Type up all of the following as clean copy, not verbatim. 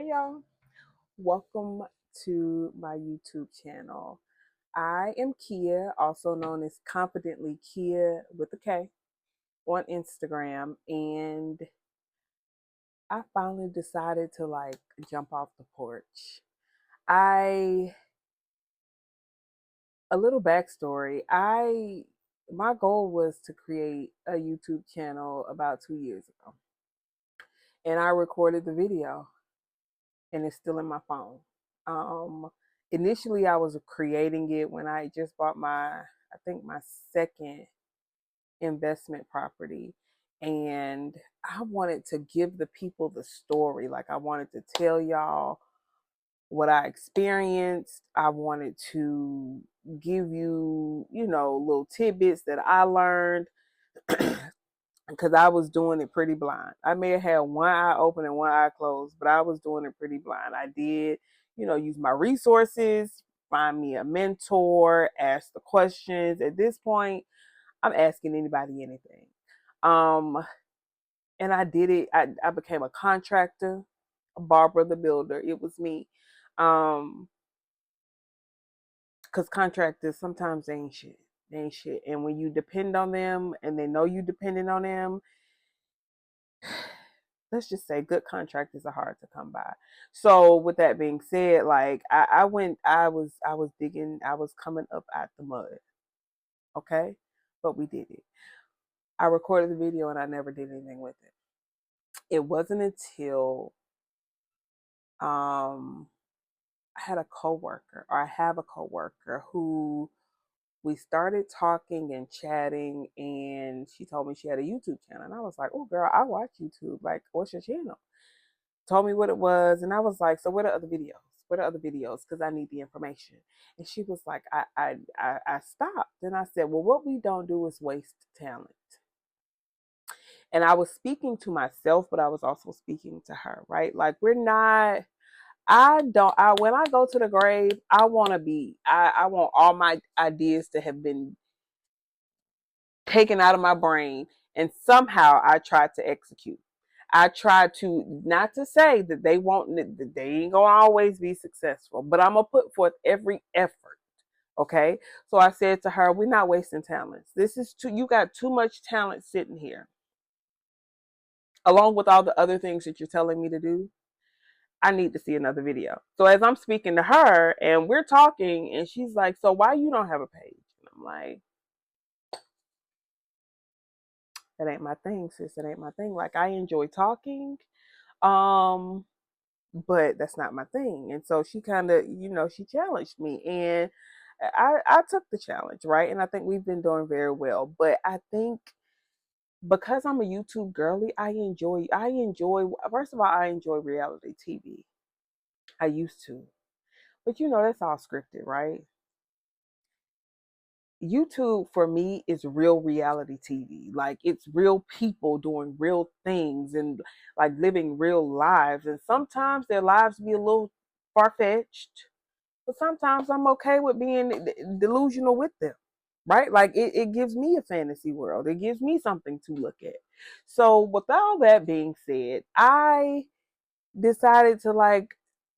Hey y'all, welcome to my YouTube channel. I am Kia, also known as Confidently Kia with a K on Instagram, and I finally decided to jump off the porch. I a little backstory. I My goal was to create a YouTube channel about 2 years ago, and I recorded the video, and it's still in my phone. Um, Initially, I was creating it when I just bought I think my second investment property, and I wanted to give the people the story. Like I wanted to tell y'all what I experienced. I wanted to give you, little tidbits that I learned because I was doing it pretty blind. I may have had one eye open and one eye closed, but I was doing it pretty blind. I did, use my resources, find me a mentor, ask the questions. At this point, I'm asking anybody anything. Um, and I did it. I became a contractor, Barbara the builder. It was me. Because contractors sometimes they ain't shit. They ain't shit. And when you depend on them and they know you depending on them, let's just say good contractors are hard to come by. So with that being said, I was digging, I was coming up out the mud. Okay. But we did it. I recorded the video and I never did anything with it. It wasn't until um I had a coworker, or I have a coworker who we started talking and chatting, and she told me she had a YouTube channel. And I was like, oh girl, I watch YouTube. Like, what's your channel? Told me what it was, and I was like, so what are other videos? What are other videos? Because I need the information. And she was like, I stopped. And I said, well, what we don't do is waste talent. And I was speaking to myself, but I was also speaking to her, right? Like we're not. I don't. I When I go to the grave, I want to be. I want all my ideas to have been taken out of my brain, and somehow I tried to execute. I tried to, not to say that they won't, that they ain't gonna always be successful, but I'm gonna put forth every effort. Okay. So I said to her, we're not wasting talents. This is too, you got too much talent sitting here, along with all the other things that you're telling me to do. I need to see another video. So as I'm speaking to her and we're talking, and she's like, so why you don't have a page? And I'm like, that ain't my thing, sis. That ain't my thing. Like I enjoy talking. Um, but that's not my thing. And so she kind of, she challenged me, and I took the challenge, right? And I think we've been doing very well. But I think because I'm a YouTube girly, I enjoy first of all, I enjoy reality TV. I used to. But that's all scripted, right? YouTube for me is real reality TV. Like it's real people doing real things and like living real lives. And sometimes their lives be a little far fetched, but sometimes I'm okay with being delusional with them. Right? Like it gives me a fantasy world. It gives me something to look at. So with all that being said, I decided to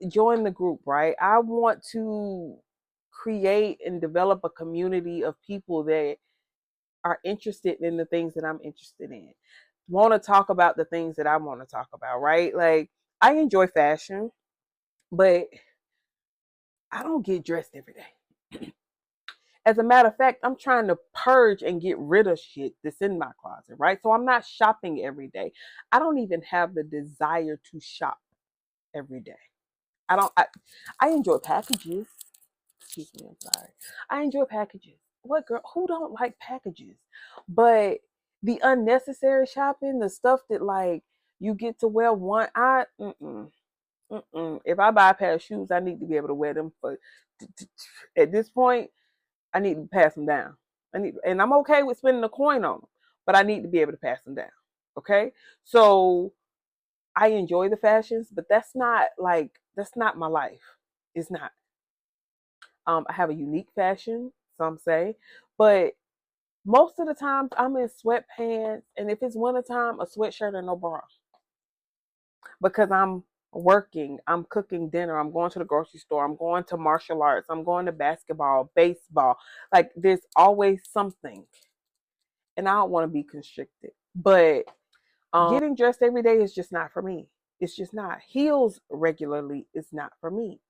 join the group, right? I want to create and develop a community of people that are interested in the things that I'm interested in. Want to talk about the things that I want to talk about, right? Like I enjoy fashion, but I don't get dressed every day. As a matter of fact, I'm trying to purge and get rid of shit that's in my closet, right? So I'm not shopping every day. I don't even have the desire to shop every day. I don't. I enjoy packages. Excuse me. I'm sorry. I enjoy packages. What girl? Who don't like packages? But the unnecessary shopping, the stuff that you get to wear one. If I buy a pair of shoes, I need to be able to wear them for. At this point, I need to pass them down. And I'm okay with spending a coin on them, but I need to be able to pass them down. Okay, so I enjoy the fashions, but that's not my life. It's not. I have a unique fashion, some say, but most of the times I'm in sweatpants, and if it's wintertime, a sweatshirt and no bra because I'm working, I'm cooking dinner, I'm going to the grocery store, I'm going to martial arts, I'm going to basketball, baseball. Like there's always something. And I don't want to be constricted. But getting dressed every day is just not for me. It's just not. Heels regularly is not for me.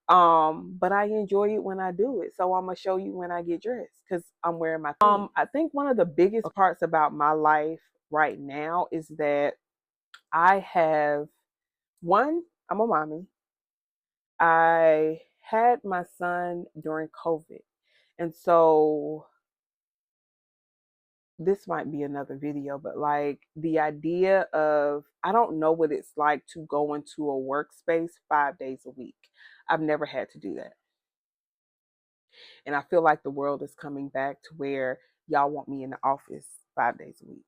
But I enjoy it when I do it. So I'm gonna show you when I get dressed because I'm wearing my thing. I think one of the biggest parts about my life right now is that I have one, I'm a mommy. I had my son during COVID. And so this might be another video, but like the idea of, I don't know what it's like to go into a workspace 5 days a week. I've never had to do that. And I feel like the world is coming back to where y'all want me in the office 5 days a week.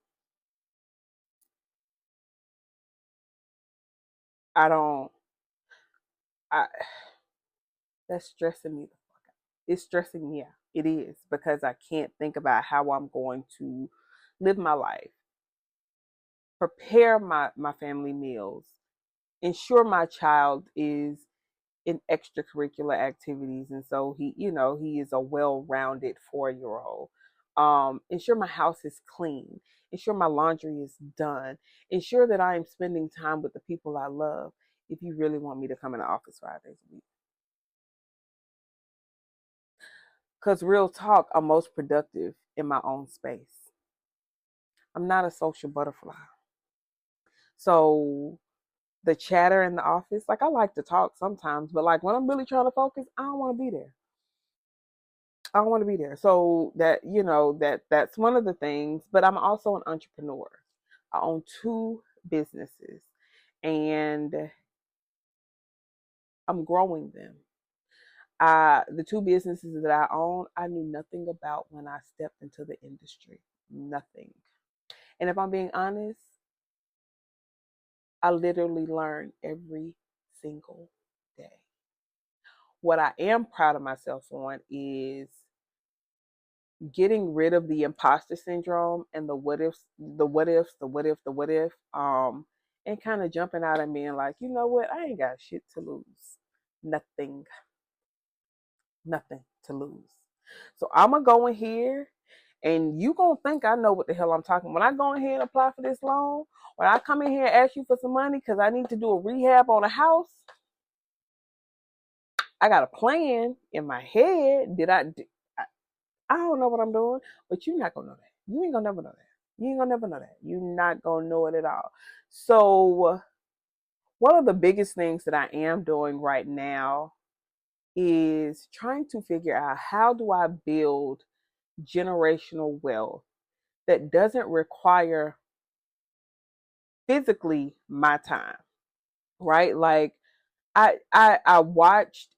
I don't, I, that's stressing me the fuck out. It's stressing me out. It is because I can't think about how I'm going to live my life, prepare my family meals, ensure my child is in extracurricular activities, and so he is a well-rounded 4-year old. Ensure my house is clean, ensure my laundry is done, ensure that I am spending time with the people I love. If you really want me to come in the office 5 days a week, because real talk, I'm most productive in my own space. I'm not a social butterfly. So the chatter in the office, like I like to talk sometimes, but like when I'm really trying to focus, I don't want to be there. I don't want to be there. So that's one of the things. But I'm also an entrepreneur. I own two businesses, and I'm growing them. The two businesses that I own, I knew nothing about when I stepped into the industry. Nothing. And if I'm being honest, I literally learn every single day. What I am proud of myself on is getting rid of the imposter syndrome and the what ifs, and kind of jumping out and being like, you know what, I ain't got shit to lose. Nothing, nothing to lose. So I'm gonna go in here and you gonna think I know what the hell I'm talking. When I go in here and apply for this loan, when I come in here and ask you for some money because I need to do a rehab on a house, I got a plan in my head. I don't know what I'm doing, but you're not gonna know that. You ain't gonna never know that. You ain't gonna never know that. You're not gonna know it at all. So one of the biggest things that I am doing right now is trying to figure out how do I build generational wealth that doesn't require physically my time, right? Like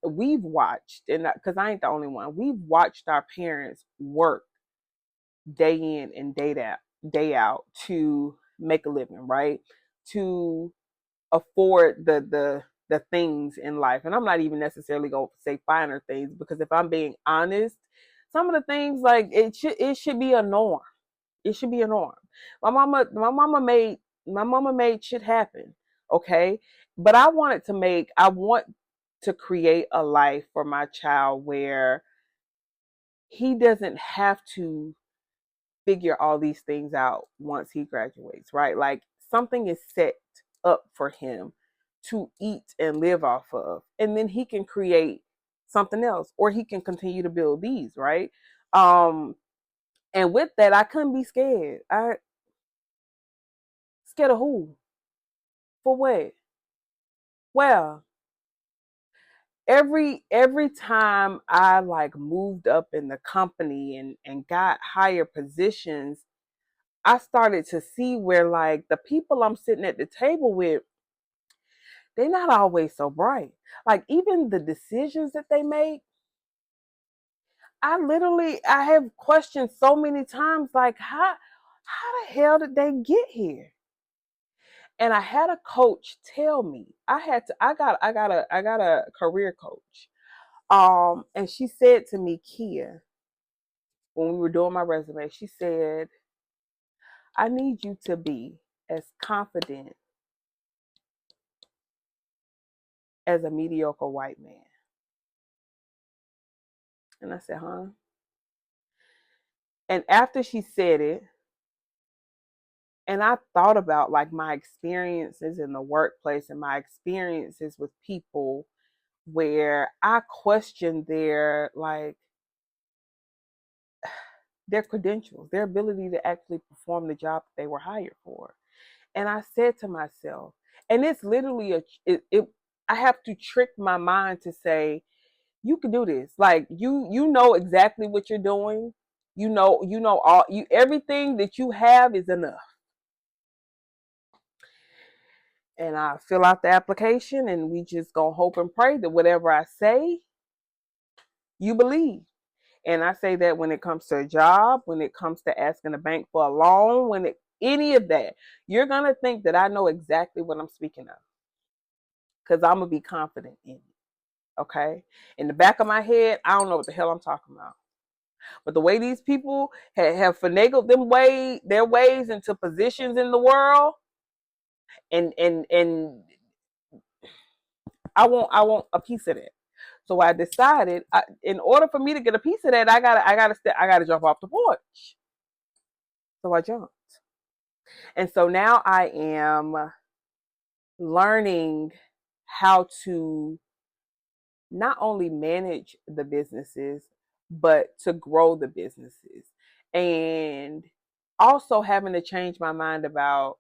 we've watched, and because I ain't the only one, we've watched our parents work day in and day out to make a living, right? To afford the things in life. And I'm not even necessarily going to say finer things because if I'm being honest, some of the things like it should be a norm. It should be a norm. My mama made shit happen. Okay. But I want to create a life for my child where he doesn't have to figure all these things out once he graduates, right? Like something is set up for him to eat and live off of. And then he can create something else or he can continue to build these, right? Um and with that I couldn't be scared. I scared of who? For what? Well, every time I like moved up in the company and got higher positions, I started to see where like the people I'm sitting at the table with, they're not always so bright. Like even the decisions that they make, I have questioned so many times like how the hell did they get here? And I had a coach tell me, I got a career coach. And she said to me, Kia, when we were doing my resume, she said, I need you to be as confident as a mediocre white man. And I said, huh? And after she said it, and I thought about like my experiences in the workplace and my experiences with people where I questioned their like their credentials, their ability to actually perform the job that they were hired for. And I said to myself, and it's literally I have to trick my mind to say, you can do this. Like you know exactly what you're doing. You know all you everything that you have is enough. And I fill out the application and we just gonna hope and pray that whatever I say, you believe. And I say that when it comes to a job, when it comes to asking a bank for a loan, any of that, you're gonna think that I know exactly what I'm speaking of. Because I'm gonna be confident in it. Okay. In the back of my head, I don't know what the hell I'm talking about. But the way these people have finagled their ways into positions in the world, and I want a piece of that. So I decided, in order for me to get a piece of that, I gotta jump off the porch. So I jumped, and so now I am learning how to not only manage the businesses, but to grow the businesses, and also having to change my mind about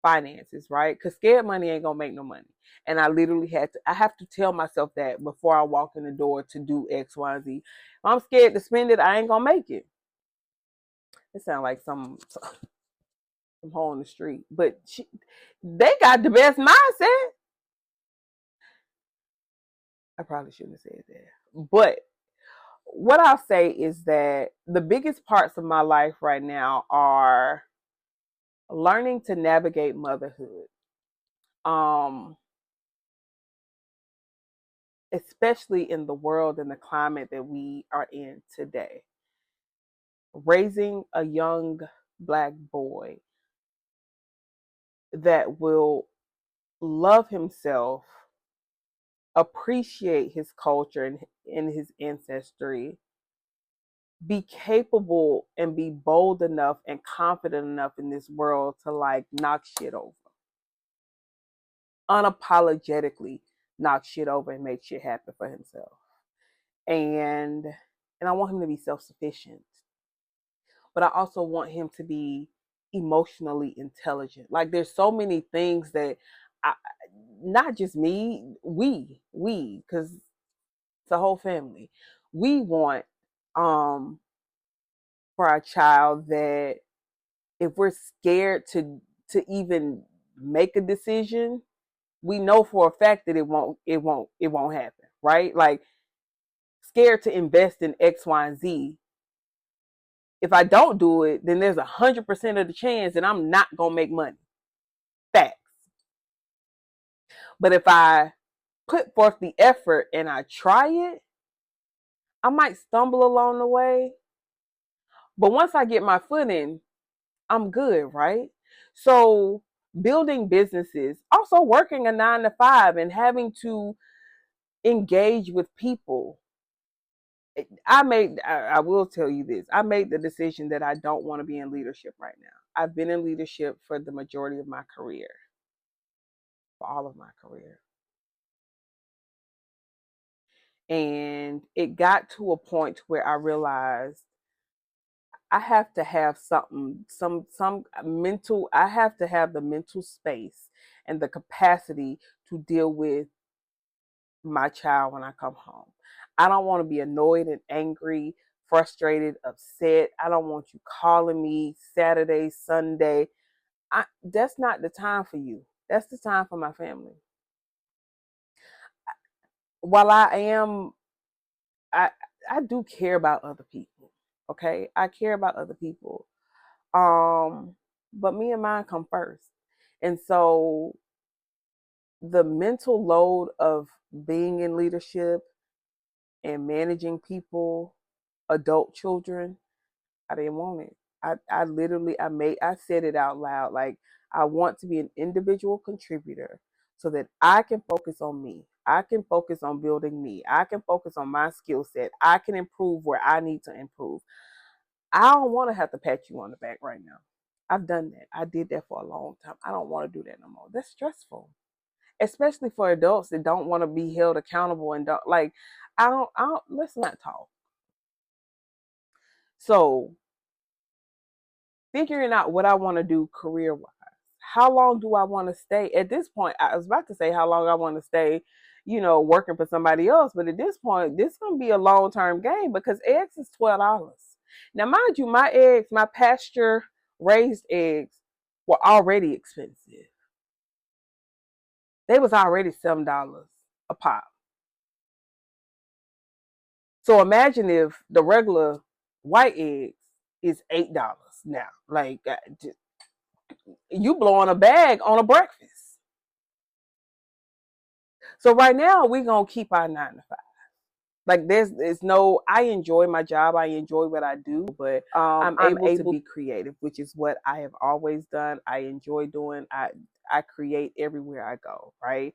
finances, right? Because scared money ain't gonna make no money. And I have to tell myself that before I walk in the door to do X, Y, Z. If I'm scared to spend it, I ain't gonna make it. It sounds like some hole in the street, but they got the best mindset. I probably shouldn't have said that, but what I'll say is that the biggest parts of my life right now are learning to navigate motherhood. Um, Especially in the world and the climate that we are in today. Raising a young black boy that will love himself, appreciate his culture and his ancestry, be capable and be bold enough and confident enough in this world to like knock shit over. Unapologetically knock shit over and make shit happen for himself. And I want him to be self-sufficient. But I also want him to be emotionally intelligent. Like there's so many things that I, not just me, because it's a whole family. We want for our child that if we're scared to even make a decision, we know for a fact that it won't happen, right? Like scared to invest in X, Y, and Z. If I don't do it, then there's 100% of the chance that I'm not gonna make money. Facts. But if I put forth the effort and I try it, I might stumble along the way. But once I get my foot in, I'm good, right? So building businesses, also working a 9 to 5 and having to engage with people. I will tell you this. I made the decision that I don't want to be in leadership right now. I've been in leadership for the majority of my career, for all of my career. And it got to a point where I realized I have to have some mental, I have to have the mental space and the capacity to deal with my child when I come home. I don't want to be annoyed and angry, frustrated, upset. I don't want you calling me Saturday, Sunday. That's not the time for you. That's the time for my family. While I I do care about other people. Okay? I care about other people. Um, but me and mine come first. And so the mental load of being in leadership and managing people, adult children, I didn't want it. I literally I said it out loud. Like I want to be an individual contributor so that I can focus on me. I can focus on building me. I can focus on my skill set. I can improve where I need to improve. I don't want to have to pat you on the back right now. I've done that. I did that for a long time. I don't want to do that no more. That's stressful, especially for adults that don't want to be held accountable and don't like. I don't. Let's not talk. So figuring out what I want to do career wise. How long do I want to stay? At this point, I was about to say how long I want to stay, working for somebody else. But at this point, this is gonna be a long term game because eggs is $12. Now, mind you, my eggs, my pasture raised eggs, were already expensive. They was already $7 a pop. So imagine if the regular white eggs is $8 now. Like you blowing a bag on a breakfast. So right now we're gonna keep our 9 to 5. Like there's no. I enjoy my job. I enjoy what I do, but I'm able to be creative, which is what I have always done. I enjoy doing. I create everywhere I go. Right.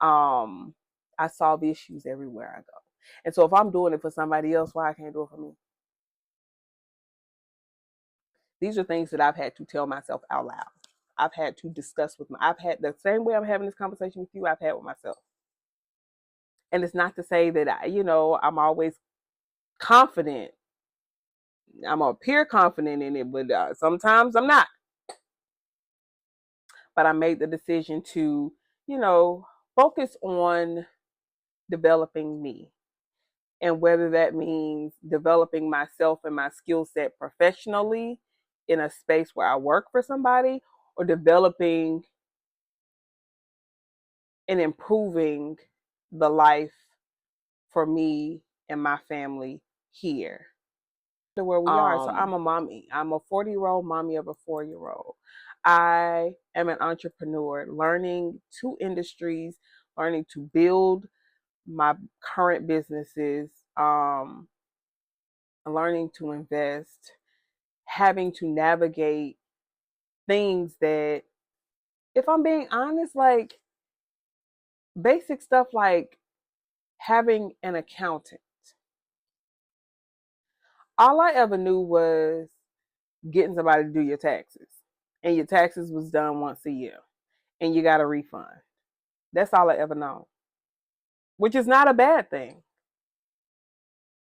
I solve issues everywhere I go. And so if I'm doing it for somebody else, why I can't do it for me? These are things that I've had to tell myself out loud. I've had to discuss with I've had the same way I'm having this conversation with you, I've had with myself. And it's not to say that I'm always confident. I'm a appear confident in it, but sometimes I'm not. But I made the decision to, focus on developing me. And whether that means developing myself and my skill set professionally in a space where I work for somebody, or developing and improving the life for me and my family here to where we are. So I'm a mommy. I'm a 40-year-old mommy of a 4-year-old. I am an entrepreneur, learning 2 industries, learning to build my current businesses, learning to invest, having to navigate things that, if I'm being honest, like basic stuff like having an accountant. All I ever knew was getting somebody to do your taxes. And your taxes was done once a year. And you got a refund. That's all I ever known. Which is not a bad thing.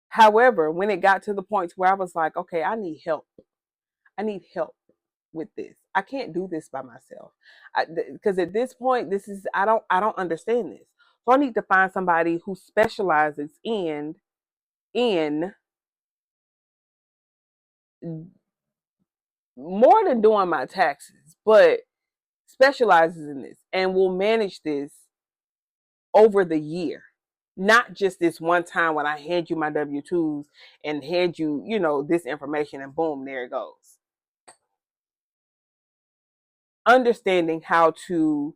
However, when it got to the point where I was like, okay, I need help. I need help with this. I can't do this by myself. Because at this point, I don't understand this. So I need to find somebody who specializes in more than doing my taxes, but specializes in this and will manage this over the year. Not just this one time when I hand you my W-2s and hand you, this information and boom, there it goes. Understanding how to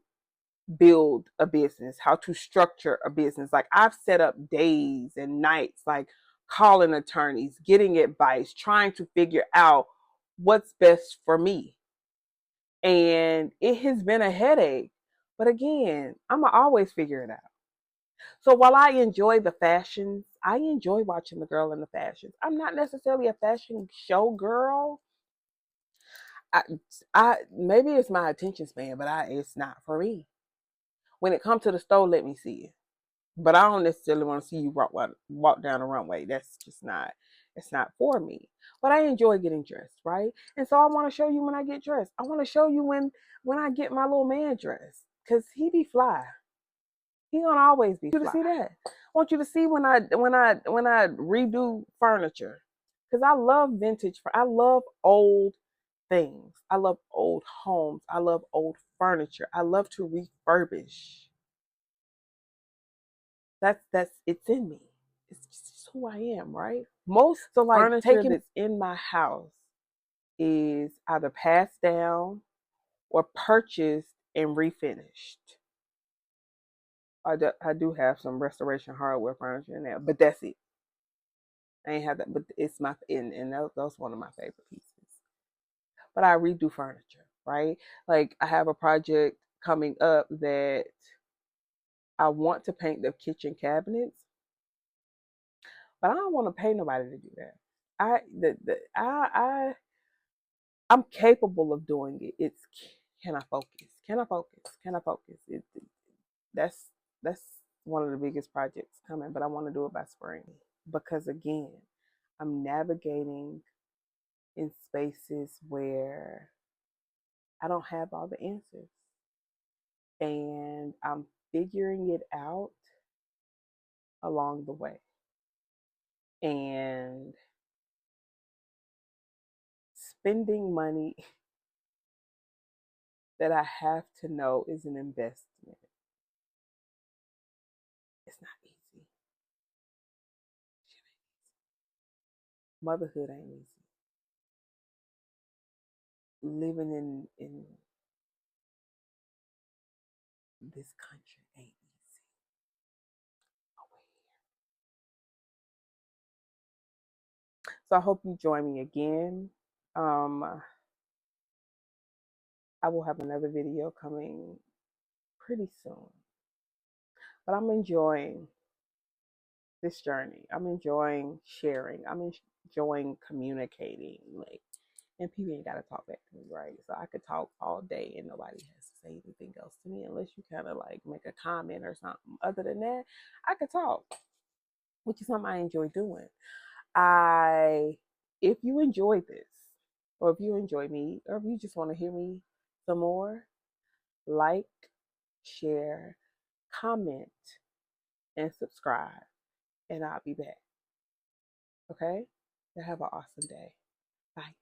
build a business, how to structure a business. Like I've set up days and nights, like calling attorneys, getting advice, trying to figure out what's best for me. And it has been a headache. But again, I'm going to always figure it out. So while I enjoy the fashions, I enjoy watching the girl in the fashions. I'm not necessarily a fashion show girl. I, I maybe it's my attention span, but it's not for me. When it comes to the store, let me see it. But I don't necessarily want to see you walk down the runway. That's just not. It's not for me. But I enjoy getting dressed, right? And so I want to show you when I get dressed. I want to show you when I get my little man dressed, cause he be fly. He gonna always be fly. You to see that? I want you to see when I redo furniture, cause I love vintage. I love old things. I love old homes. I love old furniture. I love to refurbish. That's it's in me. It's just who I am, right? Most so like furniture that's in my house is either passed down or purchased and refinished. I do have some restoration hardware furniture in there, but that's it. I ain't have that, but it's and that's one of my favorite pieces. But I redo furniture, right? Like I have a project coming up that I want to paint the kitchen cabinets, but I don't want to pay nobody to do that. I'm capable of doing it. It's, can I focus? Can I focus? Can I focus? That's that's one of the biggest projects coming, but I want to do it by spring because again, I'm navigating in spaces where I don't have all the answers, and I'm figuring it out along the way. And spending money that I have to know is an investment. It's not easy. Motherhood ain't easy. Living in this country ain't easy. So I hope you join me again. I will have another video coming pretty soon. But I'm enjoying this journey. I'm enjoying sharing. I'm enjoying communicating. Like, and people ain't gotta talk back to me, right? So I could talk all day and nobody has to say anything else to me unless you kind of like make a comment or something. Other than that, I could talk, which is something I enjoy doing. If you enjoyed this, or if you enjoy me, or if you just want to hear me some more, like, share, comment, and subscribe, and I'll be back. Okay? Have an awesome day. Bye.